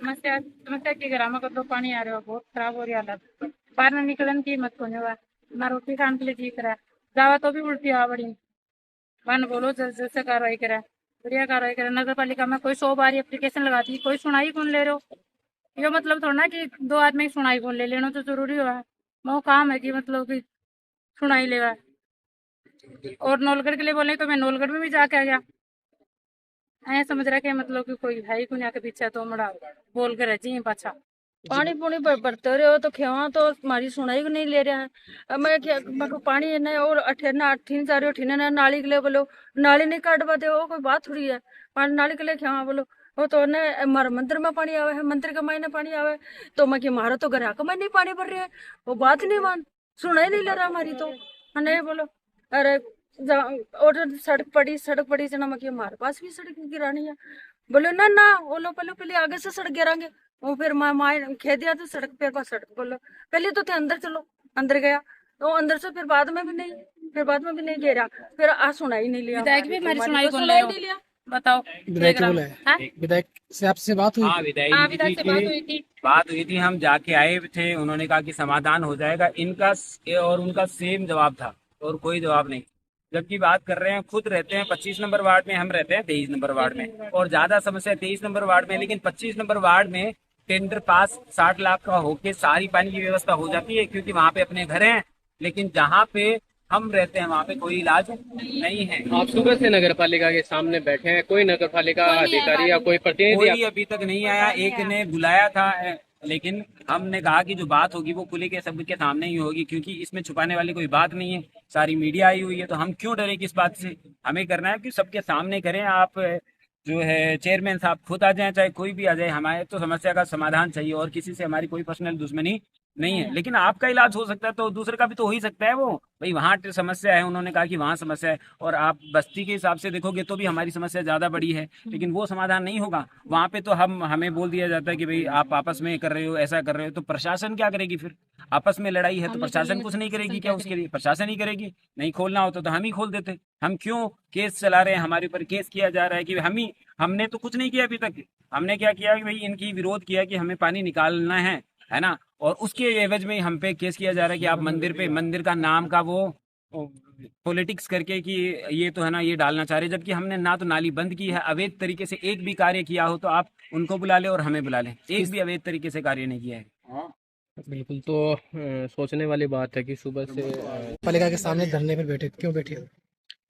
समस्या समस्या की ग्राम को तो पानी आ रहा है, बहुत खराब हो रही है हालत। बाहर निकलन की मत होने हुआ ना, रोटी खाने के लिए जी करा जावा तो भी उल्टी आ बड़ी। वन बोलो जल्द से कार्रवाई करे, बढ़िया कार्रवाई करे। नगर पालिका में कोई 100 बार एप्लीकेशन लगाती है, कोई सुनाई कौन ले रहे हो। ये मतलब थोड़ा ना कि 2 आदमी की सुनाई कौन ले लेना तो जरूरी हुआ। वो काम है कि मतलब कि सुनाई लेगा। और नौलगढ़ के लिए बोले तो मैं नौलगढ़ में भी जाके आ गया। ऐ समझ रहा कि मतलब कि कोई है ही कुछ के पीछे तो मड़ा बोल कर जी पाछा पानी पुनी भरते रहे हो तो खेवा तो हमारी सुनाई को नहीं ले रहे हैं। अब मैं को पानी है ना, और अठेना अठीन जा रही हो, ठीने ना नाली के लिए बोलो, नाली नहीं काटवा दे, वो कोई बात थोड़ी है। पानी नाली के लिए खेवा बोलो, वो तो ने हमारे मंदिर में पानी आवे है, मंदिर के मायने पानी आवे, तो मैं कि मारो तो घर का मैं नहीं पानी भर रहे है। वो बात नहीं मान, सुनाई नहीं ले रहा हमारी तो। नहीं बोलो, अरे और सड़क पड़ी जना, मैं कि हमारे पास भी सड़क गिरानी है। बोलो ना ना, वो लो पहले पहले आगे से सड़क गिरांगे। वो फिर मैं कह दिया तो सड़क पे का सड़क बोलो, पहले तो थे अंदर चलो, अंदर गया तो अंदर से फिर बाद में भी नहीं, फिर बाद में भी नहीं गिरा, फिर आ सुनाई नहीं लिया, विधायक भी हमारी हमारी सुनाई तो कौन ले सुनाई रहे हो। नहीं लिया। बताओ विधायक बोला है, विधायक से आपसे बात हुई? हाँ, हाँ विधायक विधायक जी से के बात हुई थी। बात हुई थी, हम जाके आए थे। उन्होंने कहा कि समाधान हो जाएगा इनका, और उनका सेम जवाब था और कोई जवाब नहीं। जबकि बात कर रहे हैं, खुद रहते हैं 25 नंबर वार्ड में, हम रहते हैं 23 नंबर वार्ड में, और ज्यादा समस्या 23 नंबर वार्ड में। लेकिन 25 नंबर वार्ड में टेंडर पास 60 लाख का होके सारी पानी की व्यवस्था हो जाती है, क्योंकि वहां पे अपने घर हैं। लेकिन जहाँ पे हम रहते हैं वहां पे कोई इलाज नहीं है। आप सुबह से नगर पालिका के सामने बैठे हैं, कोई नगर पालिका कोई नहीं है अधिकारी या बात कोई प्रतिनिधि कोई अभी तक नहीं आया। एक ने बुलाया था, लेकिन हमने कहा कि जो बात होगी वो खुले के सबके सामने ही होगी, क्योंकि इसमें छुपाने वाली कोई बात नहीं है। सारी मीडिया आई हुई है, तो हम क्यों डरे किस बात से। हमें करना है कि सबके सामने करें। आप जो है चेयरमैन साहब खुद आ जाएं, चाहे कोई भी आ जाए, हमारे तो समस्या का समाधान चाहिए, और किसी से हमारी कोई पर्सनल दुश्मनी नहीं है। लेकिन आपका इलाज हो सकता है तो दूसरे का भी तो हो ही सकता है। वो भाई वहाँ समस्या है, उन्होंने कहा कि वहाँ समस्या है, और आप बस्ती के हिसाब से देखोगे तो भी हमारी समस्या ज्यादा बड़ी है, लेकिन वो समाधान नहीं होगा। वहाँ पे तो हमें बोल दिया जाता है कि भाई आप आपस में कर रहे हो, ऐसा कर रहे हो, तो प्रशासन क्या करेगी फिर। आपस में लड़ाई है तो प्रशासन कुछ नहीं करेगी क्या उसके लिए? प्रशासन ही करेगी। नहीं खोलना होता तो हम ही खोल देते। हम क्यों केस चला रहे हैं, हमारे ऊपर केस किया जा रहा है कि हमने तो कुछ नहीं किया अभी तक। हमने क्या किया कि भाई इनकी विरोध किया कि हमें पानी निकालना है ना, और उसके एवज में हम पे केस किया जा रहा है कि आप मंदिर का नाम का वो पॉलिटिक्स करके कि ये तो है ना, ये डालना चाह रहे, जबकि हमने ना तो नाली बंद की है, अवैध तरीके से एक भी कार्य किया हो तो आप उनको बुला ले और हमें बुला ले, एक भी अवैध तरीके से कार्य नहीं किया है। बिल्कुल। तो सोचने वाली बात है कि सुबह से पालिका के सामने धरने पर बैठे, क्यों बैठे हो?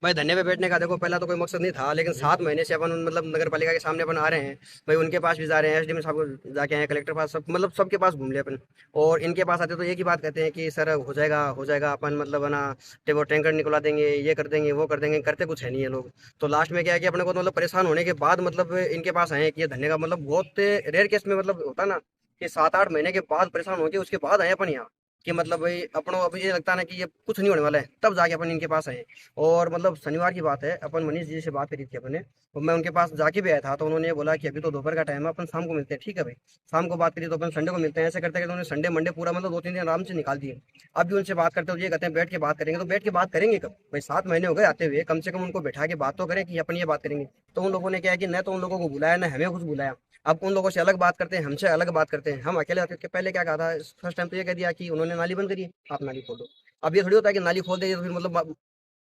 भाई धरने पे बैठने का देखो पहला तो कोई मकसद नहीं था, लेकिन 7 महीने से अपन मतलब नगर पालिका के सामने अपन आ रहे हैं। भाई उनके पास भी जा रहे हैं, एसडीएम साहब को जाके आए, कलेक्टर पास, सब मतलब सबके पास घूम लिया अपन। और इनके पास आते तो एक ही बात कहते हैं कि सर हो जाएगा अपन मतलब है ना, वो टैंकर निकला देंगे, ये कर देंगे, वो कर देंगे, करते कुछ है नहीं है लोग। तो लास्ट में क्या है कि अपने को तो मतलब परेशान होने के बाद मतलब इनके पास आए हैं कि ये धरने का मतलब बहुत रेयर केस में मतलब होता ना, कि 7-8 महीने के बाद परेशान होकर उसके बाद आए अपन यहाँ, कि मतलब भाई अपनों अभी ये लगता है ना कि ये कुछ नहीं होने वाला है, तब जाके अपन इनके पास आए। और मतलब शनिवार की बात है, अपन मनीष जी से बात करी थी अपने, तो मैं उनके पास जाके भी आया था, तो उन्होंने ये बोला कि अभी तो दोपहर का टाइम है, अपन शाम को मिलते हैं। ठीक है भाई, शाम को बात करी तो अपन संडे को मिलते हैं। ऐसे करते करते उन्होंने संडे मंडे पूरा मतलब 2-3 दिन आराम से निकाल दिए। अब भी उनसे बात करते हो ये कहते हैं बैठ के बात करेंगे, तो बैठ के बात करेंगे कब भाई? 7 महीने हो गए आते हुए, कम से कम उनको बैठा के बात तो करें कि अपन ये बात करेंगे। तो उन लोगों ने क्या है कि न तो उन लोगों को बुलाया, न हमें कुछ बुलाया। अब उन लोगों से अलग बात करते हैं, हमसे अलग बात करते हैं। हम अकेले आते के पहले क्या कहा था फर्स्ट टाइम, तो ये कह दिया कि उन्होंने नाली बंद करी है, आप नाली खोलो। अब ये थोड़ी होता है कि नाली खोल देंगे तो फिर मतलब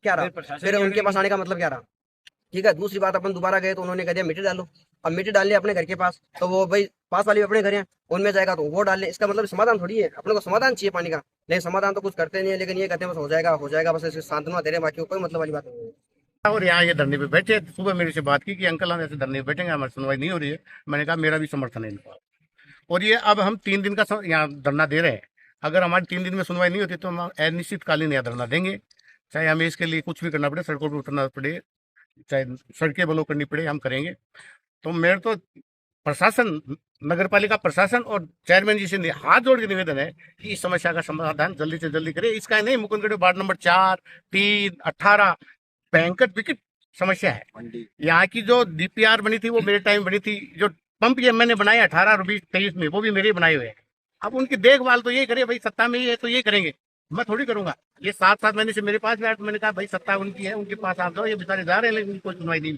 क्या रहा, फिर प्रशासन फिर क्या उनके पास करेगी? आने का मतलब क्या रहा। ठीक है, दूसरी बात, अपन दोबारा गए तो उन्होंने कह दिया मिट्टी डालो। अब मिट्टी डाल लिया अपने घर के पास, तो वो भाई पास वाली अपने घर है, उनमें जाएगा तो वो डाल ले। इसका मतलब समाधान थोड़ी है, अपने को समाधान चाहिए पानी का। नहीं, समाधान तो कुछ करते नहीं है, लेकिन ये कहते हैं बस हो जाएगा, बस ऐसे सांत्वना दे रहे हैं, बाकी कोई मतलब वाली बात नहीं है। और यहाँ ये धरने पे बैठे, सुबह मेरे से बात की कि अंकल हम ऐसे धरने पे बैठेंगे, हमारी सुनवाई नहीं हो रही है। मैंने कहा मेरा भी समर्थन है इनका। और ये अब हम 3 दिन का यहाँ धरना दे रहे हैं। अगर हमारी 3 दिन में सुनवाई नहीं होती तो हम अनिश्चितकालीन यहाँ धरना देंगे, चाहे हमें इसके लिए कुछ भी करना पड़े, सड़कों पर उतरना पड़े, चाहे सड़कें ब्लॉक करनी पड़े, हम करेंगे। तो मेरे तो प्रशासन, नगर पालिका प्रशासन और चेयरमैन जी से हाथ जोड़ के निवेदन है कि इस समस्या का समाधान जल्दी से जल्दी करे। इसका नहीं, मुकुंदगढ़ वार्ड नंबर 4, 3, 18 भयंकर विकट समस्या है। यहाँ की जो डीपीआर बनी थी वो मेरे टाइम बनी थी। जो पंप ये मैंने बनाए 18 और 20-23 में, वो भी मेरे बनाए हुए हैं। अब उनकी देखभाल तो ये करे भाई, सत्ता में ही है तो ये करेंगे, मैं थोड़ी करूंगा। ये 7-7 महीने से मेरे पास बैठ, मैंने कहा भाई सत्ता उनकी है, उनके पास आप जाओ, ये बेचारे जा रहे हैं लेकिन कोई सुनवाई नहीं।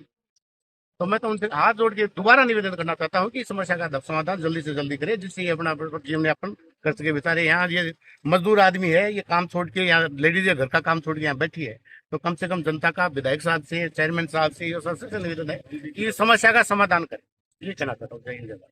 तो मैं तो उनसे हाथ जोड़ के दोबारा निवेदन करना चाहता हूँ कि इस समस्या का समाधान जल्दी से जल्दी करे, जिससे ये अपना जीवन यापन कर सके। बेचारे यहाँ ये मजदूर आदमी है, ये काम छोड़ के यहाँ लेडीज घर का काम छोड़ के यहाँ बैठी है, तो कम से कम जनता का विधायक साहब से, चेयरमैन साहब से, ये सबसे निवेदन है कि इस समस्या का समाधान करें। ये कहना चाहता हूँ। जय हिंद, जय भारत।